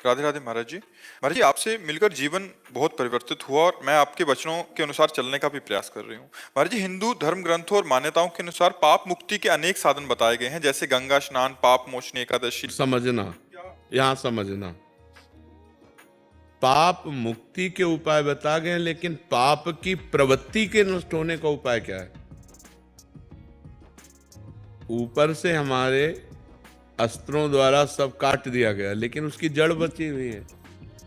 राधे राधे महाराज जी। महाराज जी, आपसे मिलकर जीवन बहुत परिवर्तित हुआ और मैं आपके वचनों के अनुसार चलने का भी प्रयास कर रही हूँ। महाराज जी, हिंदू धर्म ग्रंथों और मान्यताओं के अनुसार पाप मुक्ति के अनेक साधन बताए गए हैं, जैसे गंगा स्नान, पाप मोचनी एकादशी। समझना, यहां समझना, पाप मुक्ति के उपाय बता गए, लेकिन पाप की प्रवृत्ति के नष्ट होने का उपाय क्या है? ऊपर से हमारे अस्त्रों द्वारा सब काट दिया गया, लेकिन उसकी जड़ बची हुई है,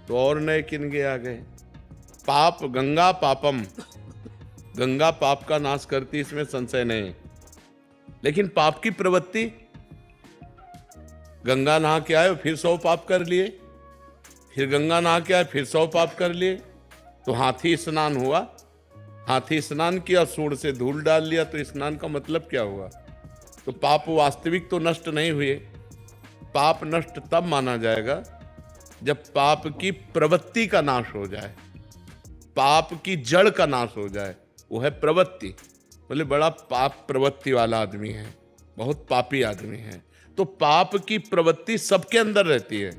तो और नए किनके आ गए। पाप गंगा पापम, गंगा पाप का नाश करती, इसमें संशय नहीं। लेकिन पाप की प्रवृत्ति, गंगा नहा के आए फिर 100 पाप कर लिए, फिर गंगा नहा के आए फिर 100 पाप कर लिए, तो हाथी स्नान हुआ, हाथी स्नान किया, सूंड से धूल डाल लिया, तो स्नान का मतलब क्या हुआ? तो पाप वास्तविक तो नष्ट नहीं हुए। पाप नष्ट तब माना जाएगा जब पाप की प्रवृत्ति का नाश हो जाए, पाप की जड़ का नाश हो जाए, वो है प्रवृत्ति। बोले बड़ा पाप प्रवृत्ति वाला आदमी है, बहुत पापी आदमी है। तो पाप की प्रवृत्ति सबके अंदर रहती है,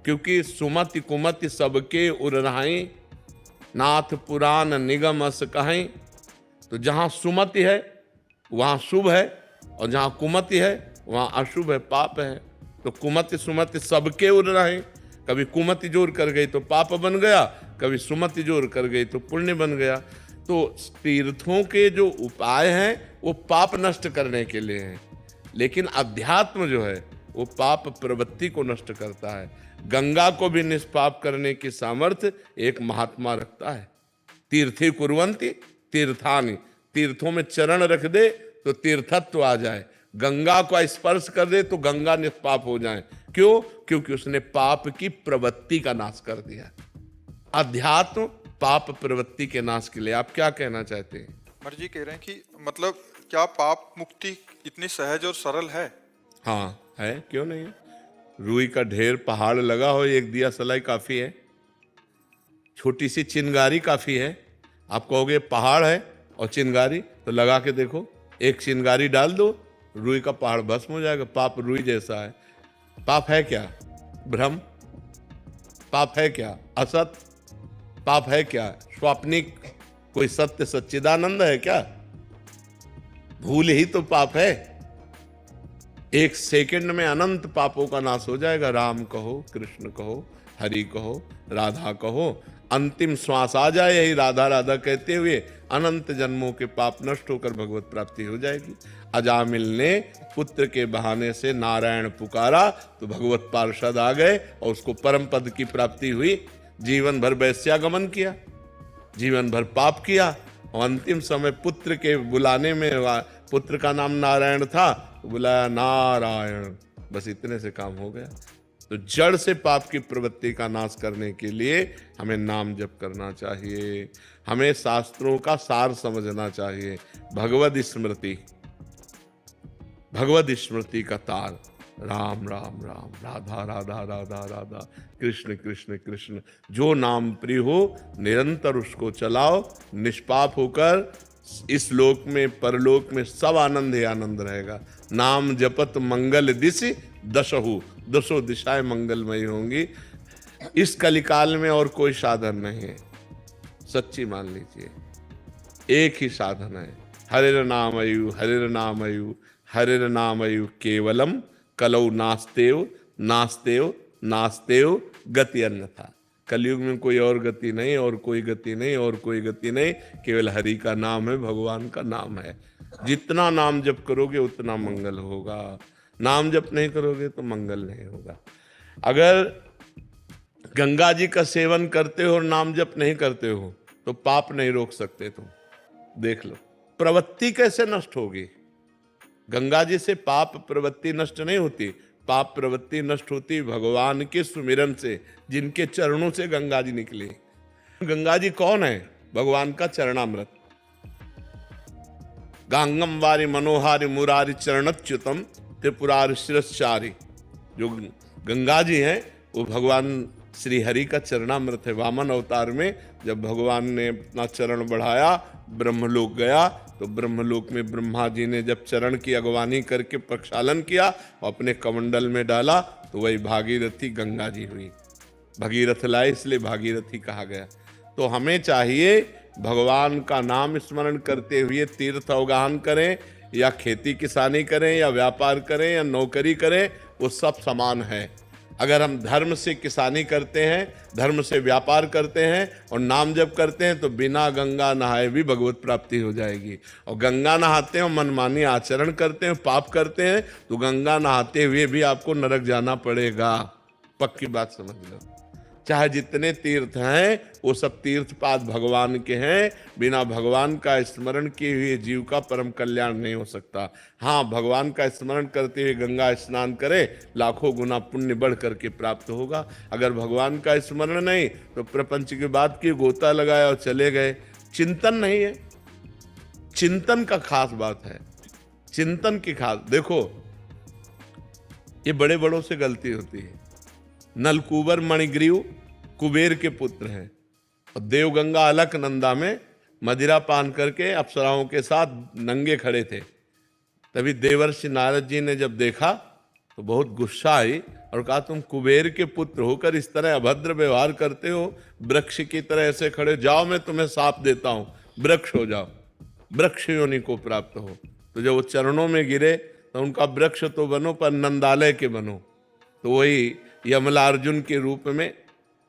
क्योंकि सुमति कुमति सबके उरनाई, नाथ पुराण निगम अस कहीं। तो जहां सुमति है वहां शुभ है, और जहां कुमति है वहां अशुभ है, पाप है। तो कुमति सुमति सबके उरनाई, कभी कुमति जोर कर गई तो पाप बन गया, कभी सुमति जोर कर गई तो पुण्य बन गया। तो तीर्थों के जो उपाय हैं वो पाप नष्ट करने के लिए हैं, लेकिन अध्यात्म जो है वो पाप प्रवृत्ति को नष्ट करता है। गंगा को भी निष्पाप करने की सामर्थ्य एक महात्मा रखता है। तीर्थी कुर्वन्ति तीर्थानि, तीर्थों में चरण रख दे तो तीर्थत्व आ जाए, गंगा को स्पर्श कर दे तो गंगा निष्पाप हो जाए। क्यों? क्योंकि उसने पाप की प्रवृत्ति का नाश कर दिया। अध्यात्म पाप प्रवृत्ति के नाश के लिए आप क्या कहना चाहते हैं? महाराज जी कह रहे हैं कि मतलब क्या पाप मुक्ति इतनी सहज और सरल है? हाँ है, क्यों नहीं है। रुई का ढेर पहाड़ लगा हो, एक दिया सलाई काफी है, छोटी सी चिंगारी काफी है। आप कहोगे पहाड़ है और चिंगारी, तो लगा के देखो, एक चिंगारी डाल दो, रुई का पहाड़ भस्म हो जाएगा। पाप रुई जैसा है। पाप है क्या? भ्रम। पाप है क्या? असत। पाप है क्या? स्वाप्निक। कोई सत्य सच्चिदानंद है क्या? भूल ही तो पाप है। एक सेकंड में अनंत पापों का नाश हो जाएगा। राम कहो, कृष्ण कहो, हरि कहो, राधा कहो, अंतिम श्वास आ जाए यही राधा राधा कहते हुए, अनंत जन्मों के पाप नष्ट होकर भगवत प्राप्ति हो जाएगी। अजामिल ने पुत्र के बहाने से नारायण पुकारा तो भगवत पार्षद आ गए और उसको परम पद की प्राप्ति हुई। जीवन भर वैश्यागमन किया, जीवन भर पाप किया, और अंतिम समय पुत्र के बुलाने में, पुत्र का नाम नारायण था, तो बुलाया नारायण, बस इतने से काम हो गया। तो जड़ से पाप की प्रवृत्ति का नाश करने के लिए हमें नाम जप करना चाहिए, हमें शास्त्रों का सार समझना चाहिए। भगवद स्मृति, भगवद स्मृति का तार, राम राम राम, राधा राधा राधा राधा, कृष्ण कृष्ण कृष्ण। जो नाम प्रिय हो निरंतर उसको चलाओ, निष्पाप होकर इस लोक में परलोक में सब आनंद ही आनंद रहेगा। नाम जपत मंगल दिशि दशहु, दसों दिशाएं मंगलमयी होंगी। इस कलिकाल में और कोई साधन नहीं है, सच्ची मान लीजिए, एक ही साधन है, हरिर नामयु हरिर नामयु हरिर नामयु केवलम, कलौ नास्तेव नास्तेव नास्तेव गति अन्यथा। कलयुग में कोई और गति नहीं, और कोई गति नहीं, और कोई गति नहीं, केवल हरि का नाम है, भगवान का नाम है। जितना नाम जप करोगे उतना मंगल होगा, नाम जप नहीं करोगे तो मंगल नहीं होगा। अगर गंगा जी का सेवन करते हो और नाम जप नहीं करते हो तो पाप नहीं रोक सकते तुम। देख लो प्रवृत्ति कैसे नष्ट होगी। गंगा जी से पाप प्रवृत्ति नष्ट नहीं होती, पाप प्रवृत्ति नष्ट होती भगवान के सुमिरन से, जिनके चरणों से गंगा जी निकली। गंगा जी कौन है? भगवान का चरणामृत। गांगम वारि मनोहारि मुरारि चरणच्युतम त्रिपुरारि शिरश्चारि। जो गंगा जी हैं वो भगवान श्री हरि का चरणामृत है। वामन अवतार में जब भगवान ने अपना चरण बढ़ाया, ब्रह्मलोक गया, तो ब्रह्मलोक में ब्रह्मा जी ने जब चरण की अगवानी करके प्रक्षालन किया और अपने कमंडल में डाला तो वही भागीरथी गंगा जी हुई। भगीरथ लाए इसलिए भागीरथी कहा गया। तो हमें चाहिए भगवान का नाम स्मरण करते हुए तीर्थ अवगाहन करें, या खेती किसानी करें, या व्यापार करें, या नौकरी करें, वो सब समान है। अगर हम धर्म से किसानी करते हैं, धर्म से व्यापार करते हैं और नाम जप करते हैं तो बिना गंगा नहाए भी भगवत प्राप्ति हो जाएगी। और गंगा नहाते हैं और मनमानी आचरण करते हैं, पाप करते हैं, तो गंगा नहाते हुए भी आपको नरक जाना पड़ेगा। पक्की बात समझ लो। चाहे जितने तीर्थ हैं वो सब तीर्थपाद भगवान के हैं। बिना भगवान का स्मरण किए हुए जीव का परम कल्याण नहीं हो सकता। हाँ, भगवान का स्मरण करते हुए गंगा स्नान करे, लाखों गुना पुण्य बढ़ करके प्राप्त होगा। अगर भगवान का स्मरण नहीं तो प्रपंच की बात की, गोता लगाया और चले गए। चिंतन नहीं है, चिंतन का खास बात है, चिंतन की खास। देखो, ये बड़े बड़ों से गलती होती है। नलकूबर मणिग्रीव कुबेर के पुत्र हैं और देवगंगा अलकनंदा में मदिरा पान करके अप्सराओं के साथ नंगे खड़े थे। तभी देवर्षि नारद जी ने जब देखा तो बहुत गुस्सा आई और कहा, तुम कुबेर के पुत्र होकर इस तरह अभद्र व्यवहार करते हो, वृक्ष की तरह ऐसे खड़े, जाओ मैं तुम्हें शाप देता हूं, वृक्ष हो जाओ, वृक्ष योनि को प्राप्त हो। तो जब वो चरणों में गिरे तो उनका वृक्ष तो बनो पर नंदालय के बनो। तो वही यमलार्जुन के रूप में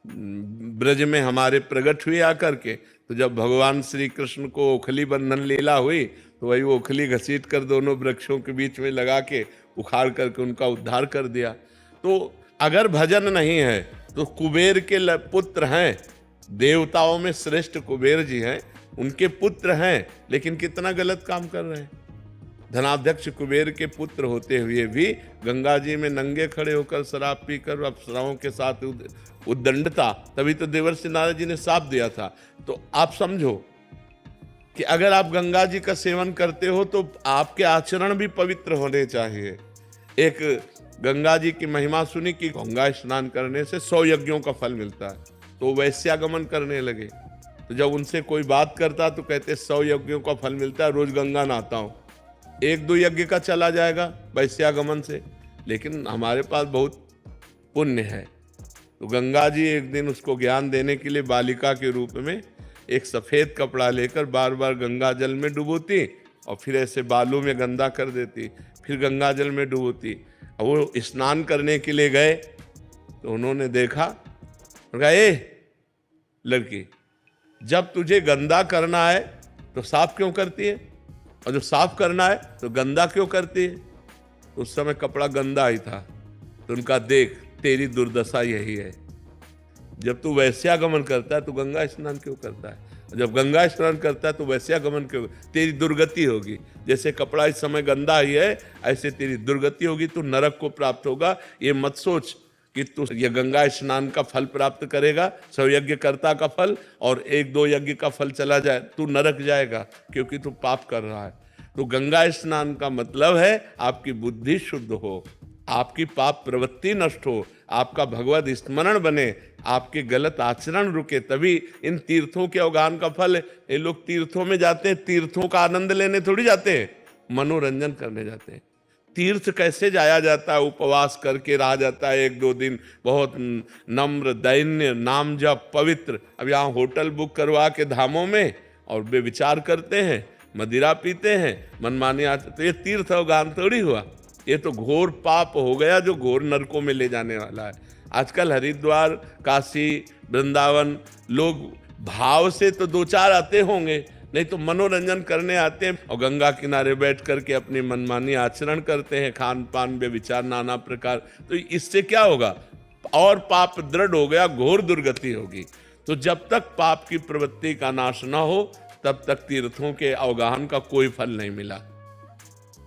ब्रज में हमारे प्रकट हुए आकर के। तो जब भगवान श्री कृष्ण को ओखली बंधन लीला हुई तो वही ओखली घसीट कर दोनों वृक्षों के बीच में लगा के उखाड़ करके उनका उद्धार कर दिया। तो अगर भजन नहीं है तो कुबेर के पुत्र हैं, देवताओं में श्रेष्ठ कुबेर जी हैं, उनके पुत्र हैं, लेकिन कितना गलत काम कर रहे हैं। धनाध्यक्ष कुबेर के पुत्र होते हुए भी गंगा जी में नंगे खड़े होकर शराब पीकर अप्सराओं के साथ उद्दंडता। तभी तो देवर्षि नारद जी ने शाप दिया था। तो आप समझो कि अगर आप गंगा जी का सेवन करते हो तो आपके आचरण भी पवित्र होने चाहिए। एक गंगा जी की महिमा सुनी कि गंगा स्नान करने से 100 यज्ञों का फल मिलता है। तो वैश्यागमन करने लगे। तो जब उनसे कोई बात करता तो कहते 100 यज्ञों का फल मिलता है, रोज गंगा नहाता हूं, 1-2 यज्ञ का चला जाएगा वैश्यागमन से, लेकिन हमारे पास बहुत पुण्य है। तो गंगा जी एक दिन उसको ज्ञान देने के लिए बालिका के रूप में एक सफेद कपड़ा लेकर बार बार गंगा जल में डुबोती और फिर ऐसे बालों में गंदा कर देती, फिर गंगा जल में डुबोती। और वो स्नान करने के लिए गए तो उन्होंने देखा और कहा, ए लड़की, जब तुझे गंदा करना है तो साफ क्यों करती है, और जो साफ करना है तो गंदा क्यों करती है। उस समय कपड़ा गंदा ही था। तो उनका, देख तेरी दुर्दशा यही है, जब तू वैश्यागमन करता है तो गंगा स्नान क्यों करता है, जब गंगा स्नान करता है तो वैश्यागमन क्यों, तेरी दुर्गति होगी। जैसे कपड़ा इस समय गंदा ही है ऐसे तेरी दुर्गति होगी, तू नरक को प्राप्त होगा। ये मत सोच कि तू ये गंगा स्नान का फल प्राप्त करेगा, 100 यज्ञ कर्ता का फल, और 1-2 यज्ञ का फल चला जाए, तू नरक जाएगा, क्योंकि तू पाप कर रहा है। तो गंगा स्नान का मतलब है आपकी बुद्धि शुद्ध हो, आपकी पाप प्रवृत्ति नष्ट हो, आपका भगवत स्मरण बने, आपके गलत आचरण रुके, तभी इन तीर्थों के अवगाहन का फल है। ये लोग तीर्थों में जाते हैं, तीर्थों का आनंद लेने थोड़ी जाते हैं, मनोरंजन करने जाते हैं। तीर्थ कैसे जाया जाता है, उपवास करके रहा जाता है 1-2 दिन, बहुत नम्र दैन्य, नाम जप, पवित्र। अब यहाँ होटल बुक करवा के धामों में और वे विचार करते हैं, मदिरा पीते हैं, मनमानी आते, तो ये तीर्थ अवगाहन थोड़ी हुआ। ये तो घोर पाप हो गया जो घोर नरकों में ले जाने वाला है। आजकल हरिद्वार, काशी, वृंदावन लोग भाव से तो 2-4 आते होंगे, नहीं तो मनोरंजन करने आते हैं और गंगा किनारे बैठ करके अपनी मनमानी आचरण करते हैं, खान पान में विचार नाना प्रकार। तो इससे क्या होगा, और पाप दृढ़ हो गया, घोर दुर्गति होगी। तो जब तक पाप की प्रवृत्ति का नाश न हो तब तक तीर्थों के अवगाहन का कोई फल नहीं मिला।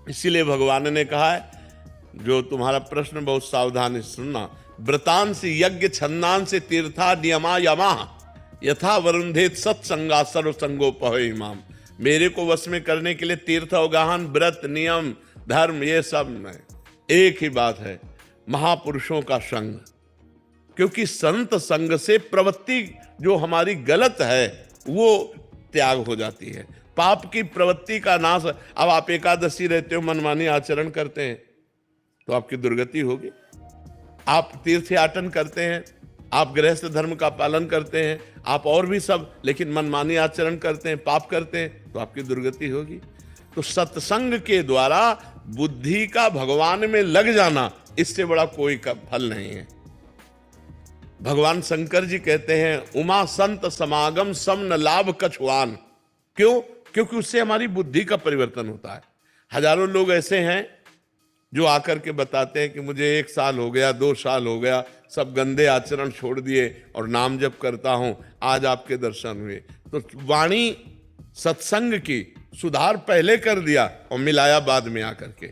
इसीलिए भगवान ने कहा है, जो तुम्हारा प्रश्न बहुत सावधानी से सुनना, व्रतांसि यज्ञ छंदांसि तीर्था नियमा यमा यथा वरुंधेत सत्संगा सर्वसंगोपहै इमाम। मेरे को वश में करने के लिए तीर्थ अवगाहन, व्रत, नियम, धर्म, ये सब में एक ही बात है, महापुरुषों का संग। क्योंकि संत संग से प्रवृत्ति जो हमारी गलत है वो त्याग हो जाती है, पाप की प्रवृत्ति का नाश। अब आप एकादशी रहते हो, मनमानी आचरण करते हैं तो आपकी दुर्गति होगी। आप तीर्थयाटन करते हैं, आप गृहस्थ धर्म का पालन करते हैं, आप और भी सब, लेकिन मनमानी आचरण करते हैं, पाप करते हैं तो आपकी दुर्गति होगी। तो सत्संग के द्वारा बुद्धि का भगवान में लग जाना, इससे बड़ा कोई का फल नहीं है। भगवान शंकर जी कहते हैं, उमा संत समागम सम न लाभ कछुआन। क्यों? क्योंकि उससे हमारी बुद्धि का परिवर्तन होता है। हजारों लोग ऐसे हैं जो आकर के बताते हैं कि मुझे 1 साल हो गया, 2 साल हो गया, सब गंदे आचरण छोड़ दिए और नाम जप करता हूं, आज आपके दर्शन हुए। तो वाणी सत्संग की सुधार पहले कर दिया और मिलाया बाद में आकर के।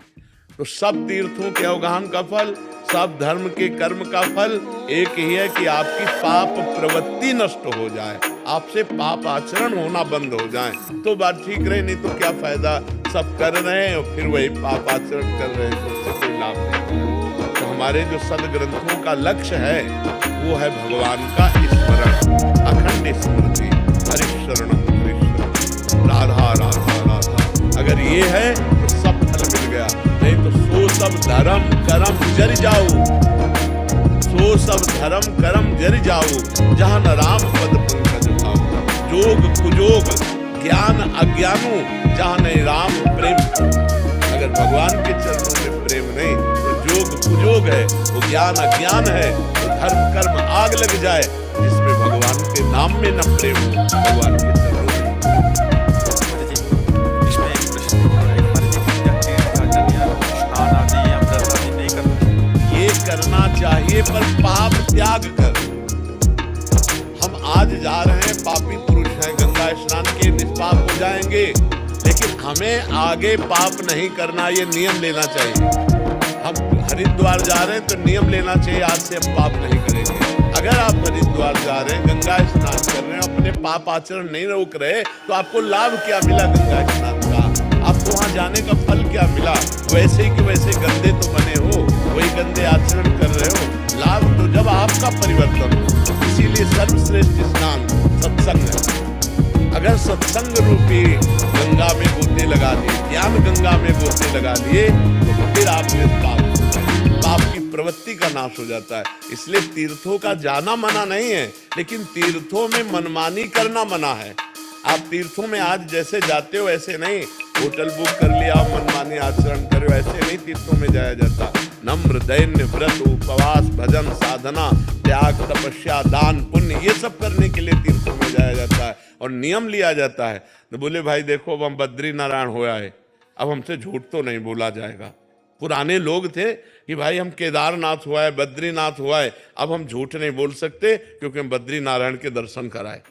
तो सब तीर्थों के अवगाहन का फल, सब धर्म के कर्म का फल एक ही है कि आपकी पाप प्रवृत्ति नष्ट हो जाए, आपसे पाप आचरण होना बंद हो जाए, तो बात ठीक रहे। नहीं तो क्या फायदा, सब कर रहे हैं और फिर वही पाप आचरण कर रहे हैं, तो उससे कोई लाभ नहीं। तो हमारे जो सदग्रंथों का लक्ष्य है वो है भगवान का स्मरण, अखंड स्मृति, हरिशरण राधा राधा राधा। अगर ये है तो सब फल मिल गया। नहीं तो सो सब धर्म कर्म जर जाओ, सो सब धर्म कर्म जर जाओ, जहां न राम पद पंकज भाओ। जोग कुजोग ज्ञान अज्ञानो, जहां नहीं राम प्रेम। अगर भगवान के चरणों में प्रेम नहीं तो जोग कुजोग है, वो ज्ञान अज्ञान है, तो धर्म कर्म आग लग जाए। जिसमें भगवान के नाम में न प्रेम, भगवान के चरणों में। इसमें एक प्रश्न हमारे जी स्नान आदि या व्रत आदि नहीं करना, ये करना चाहिए पर पाप त्याग कर। हम आज जा रहे हैं, पापी पुरुष हैं, गंगा स्नान के निष्पाप हो जाएंगे, लेकिन हमें आगे पाप नहीं करना, ये नियम लेना चाहिए। हम हरिद्वार जा रहे हैं तो नियम लेना चाहिए, आज से हम पाप नहीं करेंगे। अगर आप हरिद्वार जा रहे हैं, गंगा स्नान कर रहे हैं, अपने पाप आचरण नहीं रोक रहे, तो आपको लाभ क्या मिला गंगा स्नान का? आपको वहां जाने का फल क्या मिला? वैसे ही कि वैसे गंदे तो बने हो, वही गंदे आचरण कर रहे हो। लाभ तो जब आपका परिवर्तन हो। इसीलिए सर्वश्रेष्ठ स्नान सत्संग है। अगर सत्संग रूपी गंगा में गोते लगा दिए, ज्ञान गंगा में गोते लगा दिए, तो फिर आपने पाप की प्रवृत्ति का नाश हो जाता है। इसलिए तीर्थों का जाना मना नहीं है, लेकिन तीर्थों में मनमानी करना मना है। आप तीर्थों में आज जैसे जाते हो ऐसे नहीं, होटल बुक कर लिया, मनमानी आचरण करो, ऐसे नहीं तीर्थों में जाया जाता। नम्र दैन्य व्रत उपवास भजन साधना त्याग तपस्या दान पुण्य, ये सब करने के लिए तीर्थों में जाया जाता है और नियम लिया जाता है। तो बोले भाई देखो, अब हम बद्री नारायण हो आए, अब हमसे झूठ तो नहीं बोला जाएगा। पुराने लोग थे कि भाई हम केदारनाथ हुआ है, बद्रीनाथ हुआ है, अब हम झूठ नहीं बोल सकते क्योंकि हम बद्री नारायण के दर्शन कराए।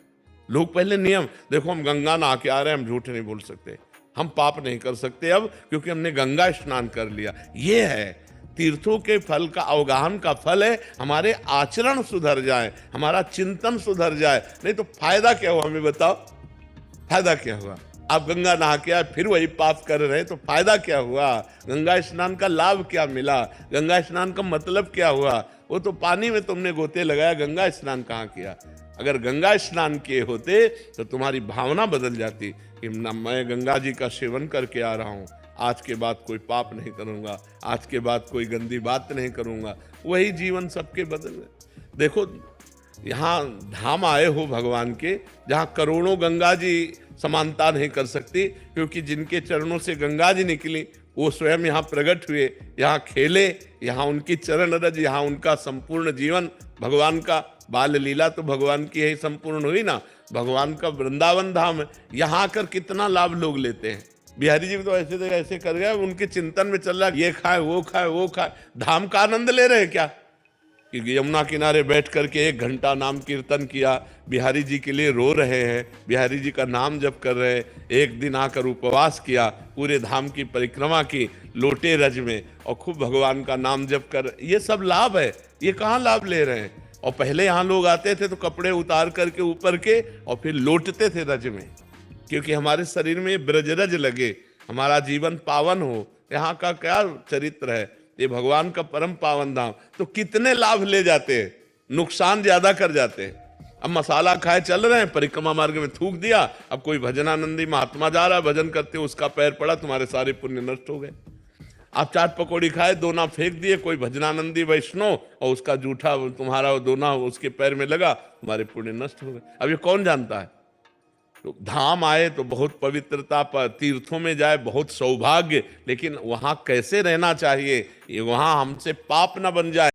लोग पहले नियम, देखो हम गंगा नहा के आ रहे हैं, हम झूठ नहीं बोल सकते, हम पाप नहीं कर सकते अब क्योंकि हमने गंगा स्नान कर लिया। ये है तीर्थों के फल का, अवगाहन का फल है हमारे आचरण सुधर जाए, हमारा चिंतन सुधर जाए। नहीं तो फायदा क्या हुआ, हमें बताओ, फायदा क्या हुआ? आप गंगा नहा के आए फिर वही पाप कर रहे हैं, तो फायदा क्या हुआ? गंगा स्नान का लाभ क्या मिला? गंगा स्नान का मतलब क्या हुआ? वो तो पानी में तुमने गोते लगाया, गंगा स्नान कहाँ किया? अगर गंगा स्नान किए होते तो तुम्हारी भावना बदल जाती कि मैं गंगा जी का सेवन करके आ रहा हूँ, आज के बाद कोई पाप नहीं करूँगा, आज के बाद कोई गंदी बात नहीं करूँगा। वही जीवन सबके बदल गए। देखो यहाँ धाम आए हो भगवान के, जहाँ करोड़ों गंगा जी समानता नहीं कर सकती, क्योंकि जिनके चरणों से गंगा जी निकली वो स्वयं यहाँ प्रकट हुए, यहाँ खेले, यहाँ उनकी चरण रज, यहाँ उनका संपूर्ण जीवन भगवान का बाल लीला तो भगवान की यही संपूर्ण हुई ना। भगवान का वृंदावन धाम है, यहाँ आकर कितना लाभ लोग लेते हैं। बिहारी जी तो ऐसे कर गए, उनके चिंतन में चल रहा है ये खाए वो खाए वो खाए, धाम का आनंद ले रहे हैं क्या? कि यमुना किनारे बैठ करके 1 घंटा नाम कीर्तन किया, बिहारी जी के लिए रो रहे हैं, बिहारी जी का नाम जप कर रहे हैं। एक दिन आकर उपवास किया, पूरे धाम की परिक्रमा की लोटे रज में और खूब भगवान का नाम जप कर, ये सब लाभ है। ये कहाँ लाभ ले रहे हैं? और पहले यहाँ लोग आते थे तो कपड़े उतार करके ऊपर के और फिर लौटते थे रज में, क्योंकि हमारे शरीर में ब्रजरज लगे, हमारा जीवन पावन हो। यहाँ का क्या चरित्र है, ये भगवान का परम पावन धाम। तो कितने लाभ ले जाते हैं, नुकसान ज्यादा कर जाते हैं। अब मसाला खाए चल रहे हैं, परिक्रमा मार्ग में थूक दिया, अब कोई भजनानंदी महात्मा जा रहा है, भजन करते उसका पैर पड़ा, तुम्हारे सारे पुण्य नष्ट हो गए। आप चाट पकौड़ी खाए, दोना फेंक दिए, कोई भजनानंदी वैष्णव और उसका जूठा तुम्हारा दोना उसके पैर में लगा, तुम्हारे पुण्य नष्ट हो गए। अब ये कौन जानता है? तो धाम आए तो बहुत पवित्रता, पर तीर्थों में जाए बहुत सौभाग्य, लेकिन वहां कैसे रहना चाहिए, ये वहां हमसे पाप न बन जाए।